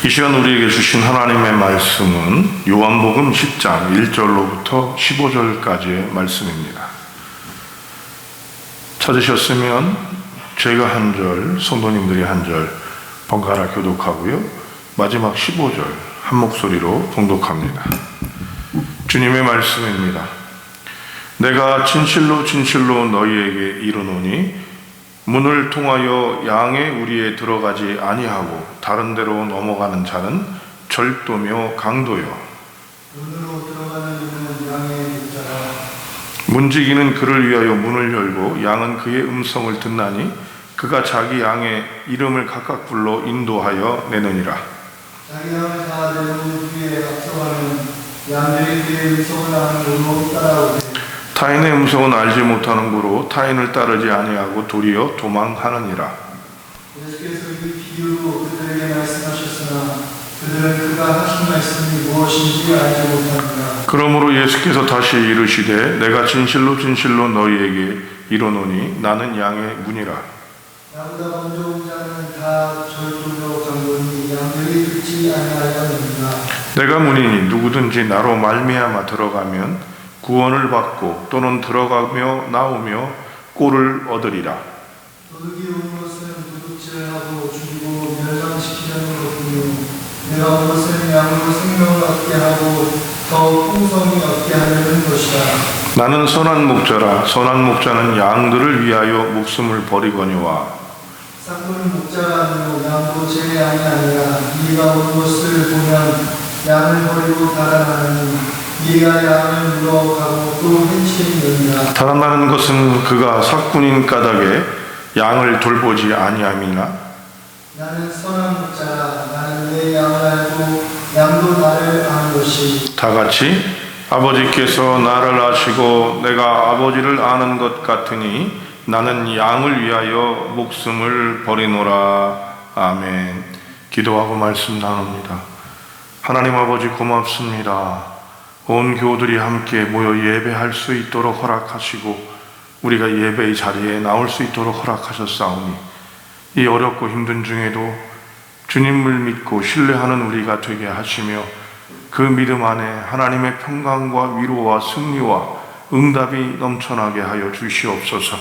이 시간 우리에게 주신 하나님의 말씀은 요한복음 10장 1절로부터 15절까지의 말씀입니다. 찾으셨으면 제가 한 절, 성도님들이 한 절 번갈아 교독하고요. 마지막 15절 한 목소리로 봉독합니다. 주님의 말씀입니다. 내가 진실로 진실로 너희에게 이르노니 문을 통하여 양의 우리에 들어가지 아니하고 다른 데로 넘어가는 자는 절도며 강도요. 문으로 들어가는 이는 양의 자라. 문지기는 그를 위하여 문을 열고 양은 그의 음성을 듣나니 그가 자기 양의 이름을 각각 불러 인도하여 내느니라. 자기 양을 다 내놓은 뒤에 앞서가는 양들이 그의 음성을 아는 고로 따라오되 타인의 음성은 알지 못하는 고로 타인을 따르지 아니하고 도리어 도망하느니라. 예수께서 이 비유로 그들에게 말씀하셨으나 그들은 그가 하신 말씀이 무엇인지 알지 못합니다. 그러므로 예수께서 다시 이르시되 내가 진실로 진실로 너희에게 이르노니 나는 양의 문이라. 나보다 먼저 온 자는 다 절도로 강도니 양들이 듣지 아니하였느니라. 내가 문이니 누구든지 나로 말미암아 들어가면 구원을 받고 또는 들어가며 나오며 꼴을 얻으리라. 도둑이 온 것은 도둑질하고 죽이고 멸망시키려는 것뿐이요 내가 온 것은 양으로 생명을 얻게 하고 더욱 풍성히 얻게 하려는 것이다. 나는 선한 목자라. 선한 목자는 양들을 위하여 목숨을 버리거니와 쌍꾼은 목자가 아니고 양도 제 양이 아니라 이가 온 것을 보면 양을 버리고 달아나니 이가 양을 물어가고 또 해치느니라. 달아나는 것은 그가 삭군인 까닭에 양을 돌보지 아니함이나 나는 선한 목자라. 나는 내 양을 알고 양도 나를 아는 것이 다 같이 아버지께서 나를 아시고 내가 아버지를 아는 것 같으니 나는 양을 위하여 목숨을 버리노라. 아멘. 기도하고 말씀 나눕니다. 하나님 아버지 고맙습니다. 온 교우들이 함께 모여 예배할 수 있도록 허락하시고 우리가 예배의 자리에 나올 수 있도록 허락하셨사오니 이 어렵고 힘든 중에도 주님을 믿고 신뢰하는 우리가 되게 하시며 그 믿음 안에 하나님의 평강과 위로와 승리와 응답이 넘쳐나게 하여 주시옵소서.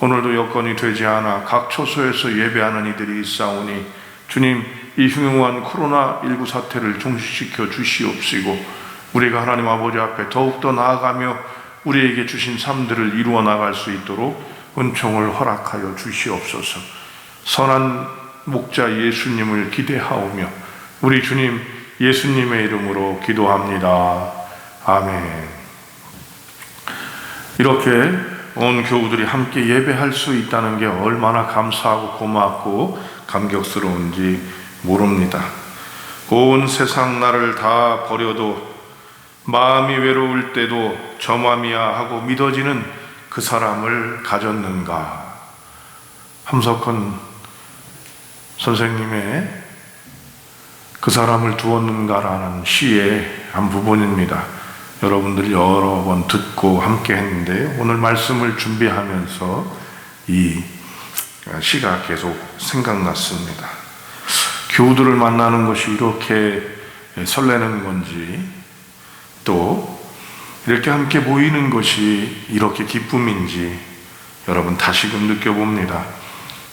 오늘도 여건이 되지 않아 각 처소에서 예배하는 이들이 있사오니 주님 이 흉흉한 코로나19 사태를 종식시켜 주시옵시고 우리가 하나님 아버지 앞에 더욱더 나아가며 우리에게 주신 삶들을 이루어 나갈 수 있도록 은총을 허락하여 주시옵소서. 선한 목자 예수님을 기대하오며 우리 주님 예수님의 이름으로 기도합니다. 아멘. 이렇게 온 교우들이 함께 예배할 수 있다는 게 얼마나 감사하고 고맙고 감격스러운지 모릅니다. 온 세상 나를 다 버려도 마음이 외로울 때도 저맘이야 하고 믿어지는 그 사람을 가졌는가. 함석헌 선생님의 그 사람을 두었는가라는 시의 한 부분입니다. 여러분들이 여러 번 듣고 함께 했는데 오늘 말씀을 준비하면서 이 시가 계속 생각났습니다. 교우들을 만나는 것이 이렇게 설레는 건지 또 이렇게 함께 모이는 것이 이렇게 기쁨인지 여러분 다시금 느껴봅니다.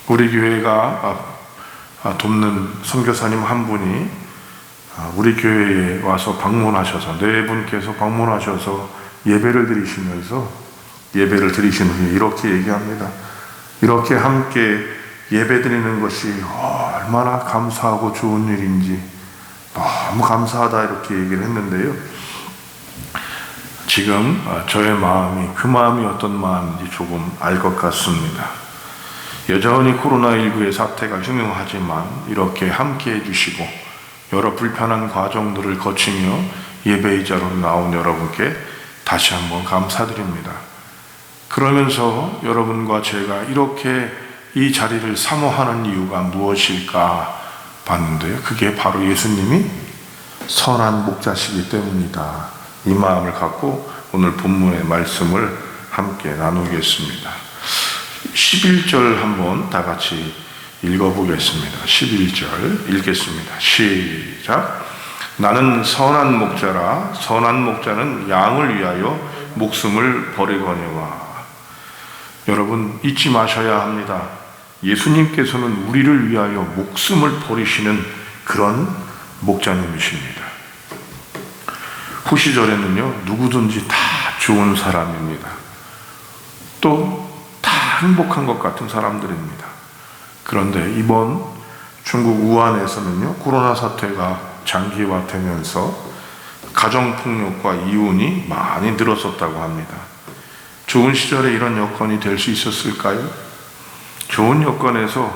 우리 교회가 돕는 선교사님 한 분이 우리 교회에 와서 방문하셔서 네 분께서 방문하셔서 예배를 드리시면서 예배를 드리신 후에 이렇게 얘기합니다. 이렇게 함께 예배 드리는 것이 얼마나 감사하고 좋은 일인지 너무 감사하다 이렇게 얘기를 했는데요. 지금 저의 마음이 그 마음이 어떤 마음인지 조금 알 것 같습니다. 여전히 코로나19의 사태가 흉흉하지만 이렇게 함께 해주시고 여러 불편한 과정들을 거치며 예배의 자로 나온 여러분께 다시 한번 감사드립니다. 그러면서 여러분과 제가 이렇게 이 자리를 사모하는 이유가 무엇일까 봤는데요. 그게 바로 예수님이 선한 목자시기 때문이다. 이 마음을 갖고 오늘 본문의 말씀을 함께 나누겠습니다. 11절 한번 다 같이 읽어보겠습니다. 11절 읽겠습니다. 시작. 나는 선한 목자라. 선한 목자는 양을 위하여 목숨을 버리거니와. 여러분 잊지 마셔야 합니다. 예수님께서는 우리를 위하여 목숨을 버리시는 그런 목자님이십니다. 후시절에는요, 누구든지 다 좋은 사람입니다. 또 다 행복한 것 같은 사람들입니다. 그런데 이번 중국 우한에서는요, 코로나 사태가 장기화되면서 가정폭력과 이혼이 많이 늘었었다고 합니다. 좋은 시절에 이런 여건이 될 수 있었을까요? 좋은 여건에서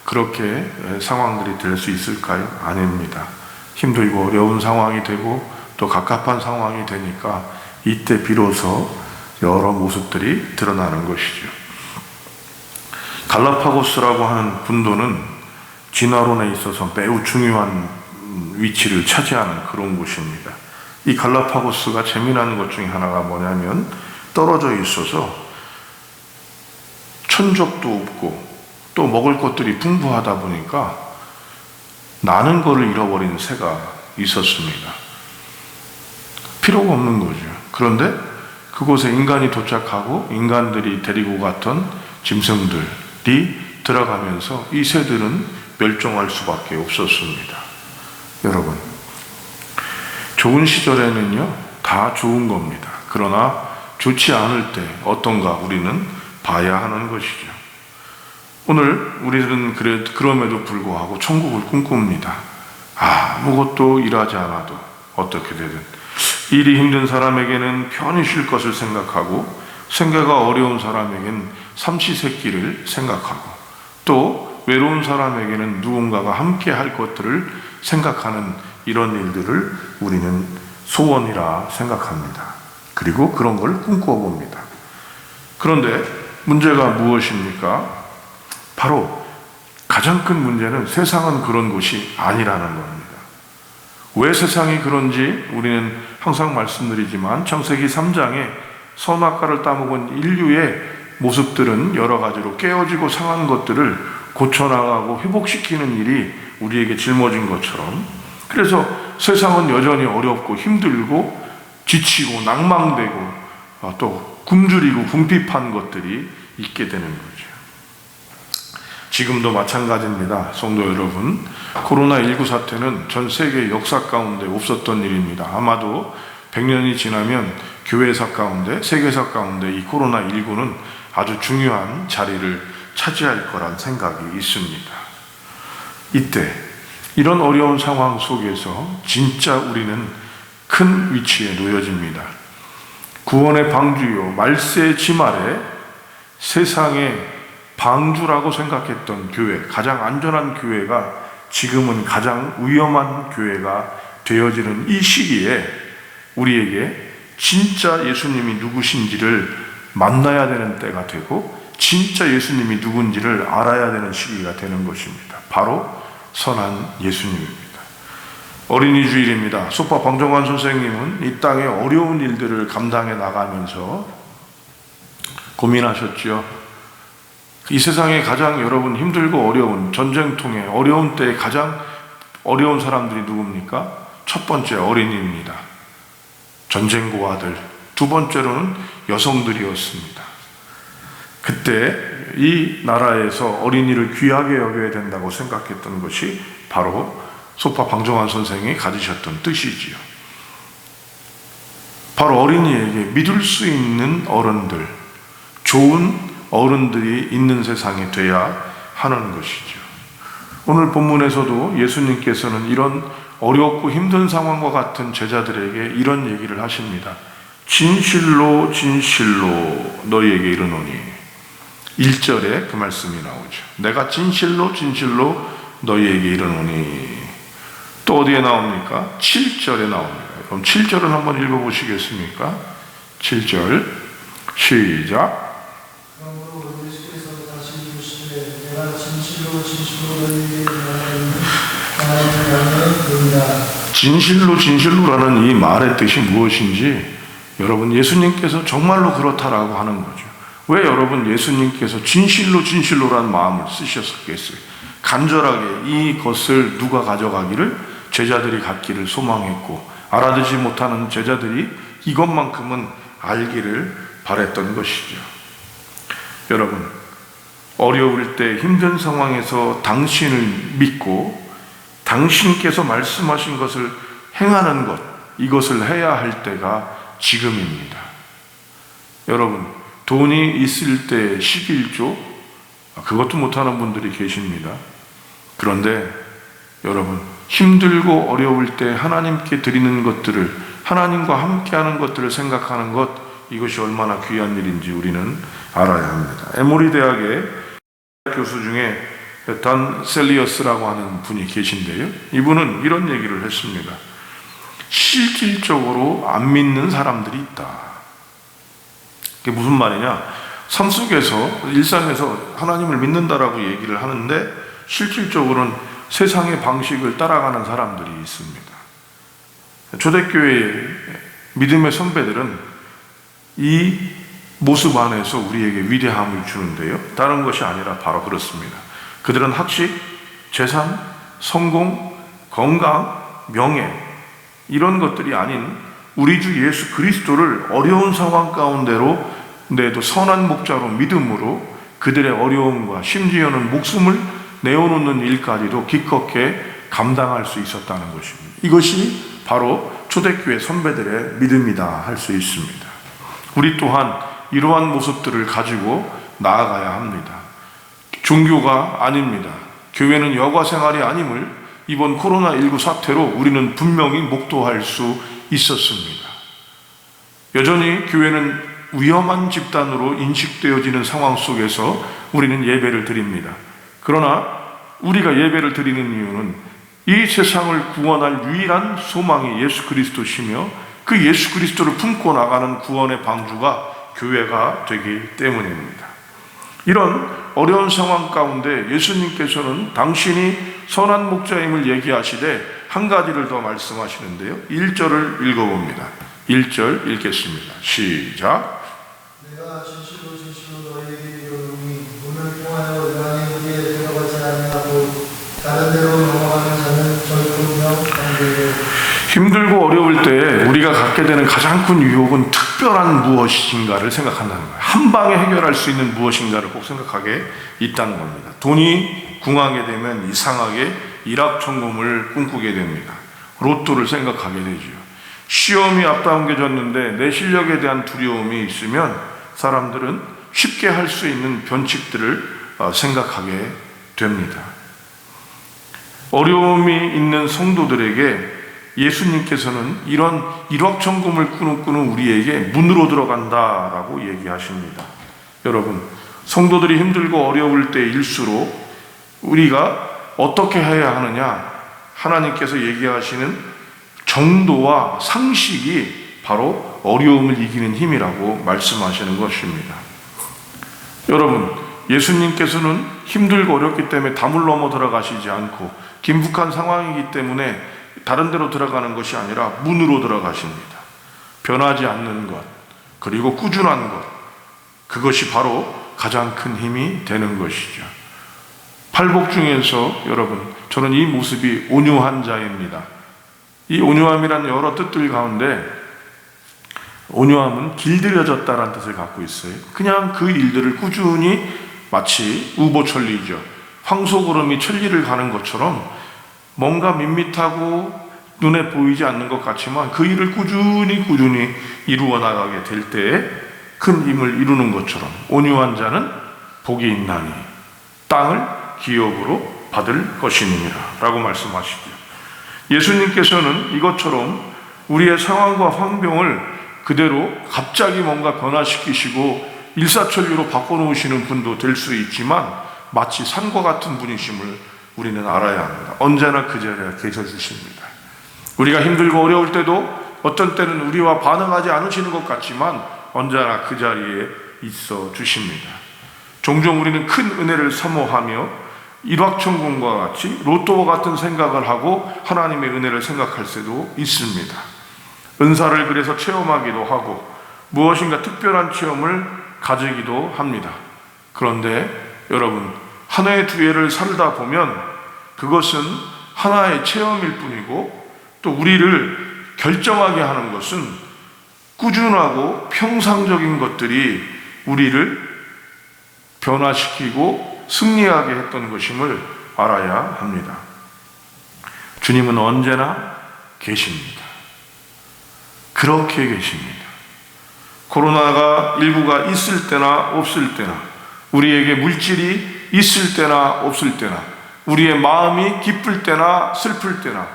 그렇게 상황들이 될 수 있을까요? 아닙니다. 힘들고 어려운 상황이 되고 또 갑갑한 상황이 되니까 이때 비로소 여러 모습들이 드러나는 것이죠. 갈라파고스라고 하는 군도는 진화론에 있어서 매우 중요한 위치를 차지하는 그런 곳입니다. 이 갈라파고스가 재미나는 것 중에 하나가 뭐냐면 떨어져 있어서 천적도 없고 또 먹을 것들이 풍부하다 보니까 나는 거를 잃어버린 새가 있었습니다. 필요가 없는 거죠. 그런데 그곳에 인간이 도착하고 인간들이 데리고 갔던 짐승들이 들어가면서 이 새들은 멸종할 수밖에 없었습니다. 여러분, 좋은 시절에는요, 다 좋은 겁니다. 그러나 좋지 않을 때 어떤가 우리는 봐야 하는 것이죠. 오늘 우리는 그럼에도 불구하고 천국을 꿈꿉니다. 아무것도 일하지 않아도 어떻게 되든 일이 힘든 사람에게는 편히 쉴 것을 생각하고 생계가 어려운 사람에게는 삼시세끼를 생각하고 또 외로운 사람에게는 누군가가 함께 할 것들을 생각하는 이런 일들을 우리는 소원이라 생각합니다. 그리고 그런 걸 꿈꿔봅니다. 그런데 문제가 무엇입니까? 바로 가장 큰 문제는 세상은 그런 곳이 아니라는 겁니다. 왜 세상이 그런지 우리는 항상 말씀드리지만 창세기 3장에 선악과를 따먹은 인류의 모습들은 여러 가지로 깨어지고 상한 것들을 고쳐나가고 회복시키는 일이 우리에게 짊어진 것처럼, 그래서 세상은 여전히 어렵고 힘들고 지치고 낭망되고 또 굶주리고 궁핍한 것들이 있게 되는 거죠. 지금도 마찬가지입니다. 성도 여러분, 코로나19 사태는 전 세계 역사 가운데 없었던 일입니다. 아마도 100년이 지나면 교회사 가운데, 세계사 가운데 이 코로나19는 아주 중요한 자리를 차지할 거란 생각이 있습니다. 이때 이런 어려운 상황 속에서 진짜 우리는 큰 위치에 놓여집니다. 구원의 방주요 말세의 지말에 세상의 방주라고 생각했던 교회, 가장 안전한 교회가 지금은 가장 위험한 교회가 되어지는 이 시기에 우리에게 진짜 예수님이 누구신지를 만나야 되는 때가 되고 진짜 예수님이 누군지를 알아야 되는 시기가 되는 것입니다. 바로 선한 예수님입니다. 어린이 주일입니다. 소파 방정환 선생님은 이 땅의 어려운 일들을 감당해 나가면서 고민하셨죠. 이 세상에 가장 여러분 힘들고 어려운 전쟁통에 어려운 때에 가장 어려운 사람들이 누굽니까? 첫 번째 어린이입니다. 전쟁 고아들. 두 번째로는 여성들이었습니다. 그때 이 나라에서 어린이를 귀하게 여겨야 된다고 생각했던 것이 바로 소파 방정환 선생이 가지셨던 뜻이지요. 바로 어린이에게 믿을 수 있는 어른들, 좋은 어른들이 있는 세상이 돼야 하는 것이죠. 오늘 본문에서도 예수님께서는 이런 어렵고 힘든 상황과 같은 제자들에게 이런 얘기를 하십니다. 진실로 진실로 너희에게 이르노니. 1절에 그 말씀이 나오죠. 내가 진실로 진실로 너희에게 이르노니. 또 어디에 나옵니까? 7절에 나옵니다. 그럼 7절은 한번 읽어보시겠습니까? 7절 시작. 그러므로 예수께서 다시 이르시되 내가 진실로 진실로 너희에게 이르노니. 진실로 진실로라는 이 말의 뜻이 무엇인지 여러분, 예수님께서 정말로 그렇다라고 하는 거죠. 왜 여러분 예수님께서 진실로 진실로라는 마음을 쓰셨겠어요? 간절하게 이것을 누가 가져가기를 제자들이 갖기를 소망했고, 알아듣지 못하는 제자들이 이것만큼은 알기를 바랬던 것이죠. 여러분, 어려울 때 힘든 상황에서 당신을 믿고 당신께서 말씀하신 것을 행하는 것, 이것을 해야 할 때가 지금입니다. 여러분, 돈이 있을 때 11조, 그것도 못하는 분들이 계십니다. 그런데 여러분, 힘들고 어려울 때 하나님께 드리는 것들을, 하나님과 함께하는 것들을 생각하는 것, 이것이 얼마나 귀한 일인지 우리는 알아야 합니다. 에모리 대학의 교수 중에 단 셀리어스라고 하는 분이 계신데요, 이분은 이런 얘기를 했습니다. 실질적으로 안 믿는 사람들이 있다. 그게 무슨 말이냐? 삶 속에서, 일상에서 하나님을 믿는다라고 얘기를 하는데 실질적으로는 세상의 방식을 따라가는 사람들이 있습니다. 초대교회의 믿음의 선배들은 이 모습 안에서 우리에게 위대함을 주는데요, 다른 것이 아니라 바로 그렇습니다. 그들은 학식, 재산, 성공, 건강, 명예, 이런 것들이 아닌 우리 주 예수 그리스도를 어려운 상황 가운데로 내도 선한 목자로 믿음으로 그들의 어려움과 심지어는 목숨을 내어놓는 일까지도 기껏게 감당할 수 있었다는 것입니다. 이것이 바로 초대교회 선배들의 믿음이다 할 수 있습니다. 우리 또한 이러한 모습들을 가지고 나아가야 합니다. 종교가 아닙니다. 교회는 여가 생활이 아님을 이번 코로나19 사태로 우리는 분명히 목도할 수 있었습니다. 여전히 교회는 위험한 집단으로 인식되어지는 상황 속에서 우리는 예배를 드립니다. 그러나 우리가 예배를 드리는 이유는 이 세상을 구원할 유일한 소망이 예수 그리스도시며 그 예수 그리스도를 품고 나가는 구원의 방주가 교회가 되기 때문입니다. 이런 어려운 상황 가운데 예수님께서는 당신이 선한 목자임을 얘기하시되 한 가지를 더 말씀하시는데요, 1절을 읽어봅니다. 1절 읽겠습니다. 시작. 내가 진실로 진실로 너희에게 이르노니 문을 통하여 양의 무리에 들어가지 아니하고 다른 데로 넘어가는 자는 절대로 명함되고. 힘들고 어려울 때 우리가 갖게 되는 가장 큰 유혹은 특별한 무엇인가를 생각한다는 거예요. 한 방에 해결할 수 있는 무엇인가를 꼭 생각하게 있다는 겁니다. 돈이 궁하게 되면 이상하게 일확천금을 꿈꾸게 됩니다. 로또를 생각하게 되죠. 시험이 앞당겨졌는데 내 실력에 대한 두려움이 있으면 사람들은 쉽게 할 수 있는 변칙들을 생각하게 됩니다. 어려움이 있는 성도들에게 예수님께서는 이런 일확천금을 꾸는 우리에게 문으로 들어간다라고 얘기하십니다. 여러분, 성도들이 힘들고 어려울 때일수록 우리가 어떻게 해야 하느냐, 하나님께서 얘기하시는 정도와 상식이 바로 어려움을 이기는 힘이라고 말씀하시는 것입니다. 여러분, 예수님께서는 힘들고 어렵기 때문에 담을 넘어 들어가시지 않고 긴박한 상황이기 때문에 다른 데로 들어가는 것이 아니라 문으로 들어가십니다. 변하지 않는 것, 그리고 꾸준한 것, 그것이 바로 가장 큰 힘이 되는 것이죠. 팔복 중에서 여러분, 저는 이 모습이 온유한 자입니다. 이 온유함이란 여러 뜻들 가운데 온유함은 길들여졌다라는 뜻을 갖고 있어요. 그냥 그 일들을 꾸준히, 마치 우보천리죠, 황소구름이 천리를 가는 것처럼 뭔가 밋밋하고 눈에 보이지 않는 것 같지만 그 일을 꾸준히 이루어 나가게 될 때에 큰 힘을 이루는 것처럼 온유한 자는 복이 있나니 땅을 기업으로 받을 것이니라 라고 말씀하시죠. 예수님께서는 이것처럼 우리의 상황과 환경을 그대로 갑자기 뭔가 변화시키시고 일사천리로 바꿔놓으시는 분도 될 수 있지만 마치 산과 같은 분이심을 우리는 알아야 합니다. 언제나 그 자리에 계셔 주십니다. 우리가 힘들고 어려울 때도 어떤 때는 우리와 반응하지 않으시는 것 같지만 언제나 그 자리에 있어 주십니다. 종종 우리는 큰 은혜를 사모하며 일확천금과 같이 로또와 같은 생각을 하고 하나님의 은혜를 생각할 때도 있습니다. 은사를 그래서 체험하기도 하고 무엇인가 특별한 체험을 가지기도 합니다. 그런데 여러분, 한 해, 두 해를 살다 보면 그것은 하나의 체험일 뿐이고, 또 우리를 결정하게 하는 것은 꾸준하고 평상적인 것들이 우리를 변화시키고 승리하게 했던 것임을 알아야 합니다. 주님은 언제나 계십니다. 그렇게 계십니다. 코로나가19가 있을 때나 없을 때나, 우리에게 물질이 있을 때나 없을 때나, 우리의 마음이 기쁠 때나 슬플 때나,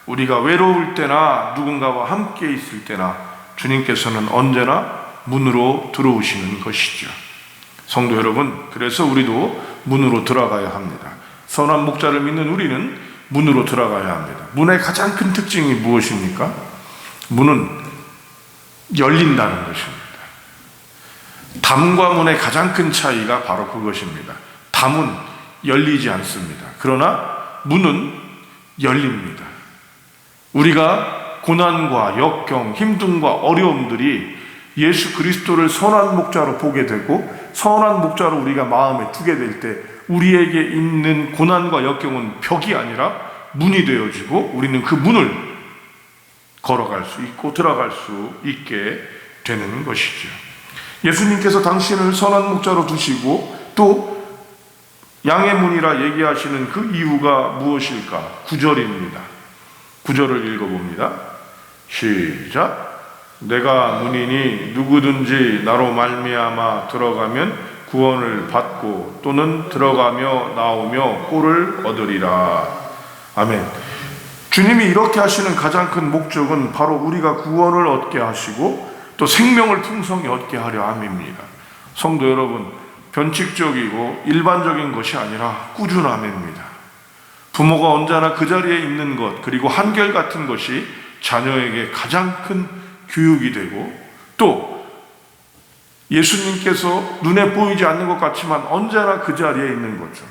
우리가 외로울 때나 누군가와 함께 있을 때나 주님께서는 언제나 문으로 들어오시는 것이죠. 성도 여러분, 그래서 우리도 문으로 들어가야 합니다. 선한 목자를 믿는 우리는 문으로 들어가야 합니다. 문의 가장 큰 특징이 무엇입니까? 문은 열린다는 것입니다. 담과 문의 가장 큰 차이가 바로 그것입니다. 담은 열리지 않습니다. 그러나 문은 열립니다. 우리가 고난과 역경, 힘듦과 어려움들이 예수 그리스도를 선한 목자로 보게 되고 선한 목자로 우리가 마음에 두게 될 때 우리에게 있는 고난과 역경은 벽이 아니라 문이 되어지고 우리는 그 문을 걸어갈 수 있고 들어갈 수 있게 되는 것이죠. 예수님께서 당신을 선한 목자로 두시고 또 양의 문이라 얘기하시는 그 이유가 무엇일까? 9절입니다. 9절을 읽어봅니다. 시작. 내가 문이니 누구든지 나로 말미암아 들어가면 구원을 받고 또는 들어가며 나오며 꼴을 얻으리라. 아멘. 주님이 이렇게 하시는 가장 큰 목적은 바로 우리가 구원을 얻게 하시고 또 생명을 풍성히 얻게 하려 함입니다. 성도 여러분, 변칙적이고 일반적인 것이 아니라 꾸준함입니다. 부모가 언제나 그 자리에 있는 것, 그리고 한결같은 것이 자녀에게 가장 큰 교육이 되고, 또 예수님께서 눈에 보이지 않는 것 같지만 언제나 그 자리에 있는 거죠.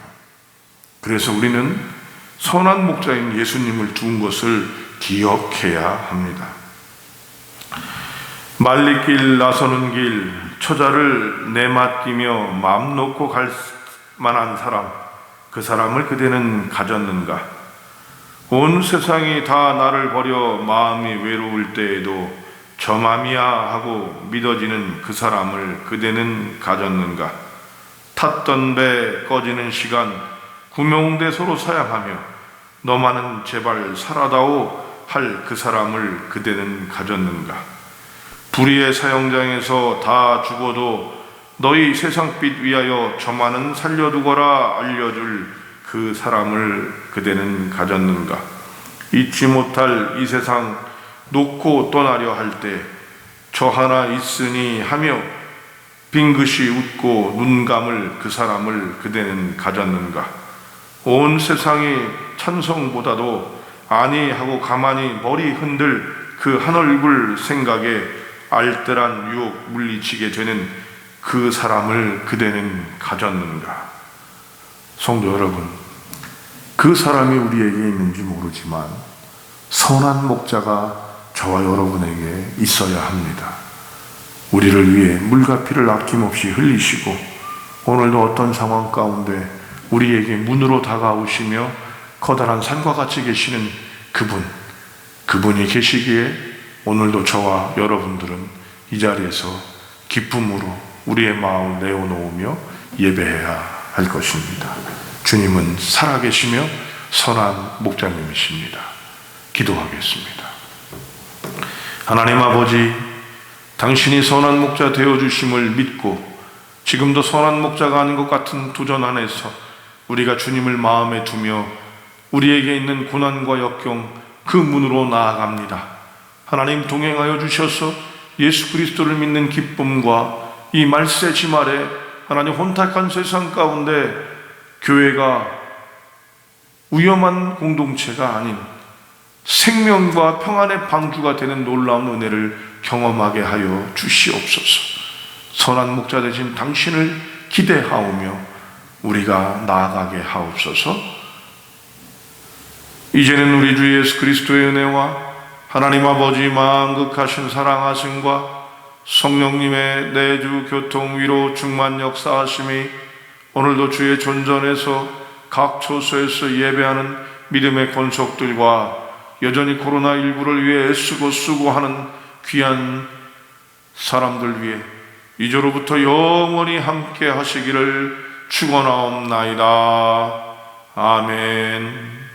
그래서 우리는 선한 목자인 예수님을 둔 것을 기억해야 합니다. 말리길 나서는 길, 처자를 내맡기며 마음 놓고 갈 만한 사람, 그 사람을 그대는 가졌는가? 온 세상이 다 나를 버려 마음이 외로울 때에도 저 맘이야 하고 믿어지는 그 사람을 그대는 가졌는가? 탔던 배 꺼지는 시간 구명대 서로 사양하며 너만은 제발 살아다오 할 그 사람을 그대는 가졌는가? 불의의 사형장에서 다 죽어도 너희 세상빛 위하여 저만은 살려두거라 알려줄 그 사람을 그대는 가졌는가? 잊지 못할 이 세상 놓고 떠나려 할 때 저 하나 있으니 하며 빙긋이 웃고 눈 감을 그 사람을 그대는 가졌는가? 온 세상이 찬성보다도 아니 하고 가만히 머리 흔들 그 한 얼굴 생각에 알뜰한 유혹 물리치게 되는 그 사람을 그대는 가졌는가? 성도 여러분, 그 사람이 우리에게 있는지 모르지만 선한 목자가 저와 여러분에게 있어야 합니다. 우리를 위해 물과 피를 아낌없이 흘리시고 오늘도 어떤 상황 가운데 우리에게 문으로 다가오시며 커다란 산과 같이 계시는 그분이 계시기에 오늘도 저와 여러분들은 이 자리에서 기쁨으로 우리의 마음을 내어놓으며 예배해야 할 것입니다. 주님은 살아계시며 선한 목자님이십니다. 기도하겠습니다. 하나님 아버지, 당신이 선한 목자 되어주심을 믿고 지금도 선한 목자가 아닌 것 같은 도전 안에서 우리가 주님을 마음에 두며 우리에게 있는 고난과 역경 그 문으로 나아갑니다. 하나님 동행하여 주셔서 예수 그리스도를 믿는 기쁨과 이 말세 지말에 하나님 혼탁한 세상 가운데 교회가 위험한 공동체가 아닌 생명과 평안의 방주가 되는 놀라운 은혜를 경험하게 하여 주시옵소서. 선한 목자 되신 당신을 기대하오며 우리가 나아가게 하옵소서. 이제는 우리 주 예수 그리스도의 은혜와 하나님 아버지 만극하신 사랑하심과 성령님의 내주 교통 위로 충만 역사하심이 오늘도 주의 존전에서 각 처소에서 예배하는 믿음의 권속들과 여전히 코로나19를 위해 애쓰고 수고하는 귀한 사람들 위해 이제로부터 영원히 함께 하시기를 축원하옵나이다. 아멘.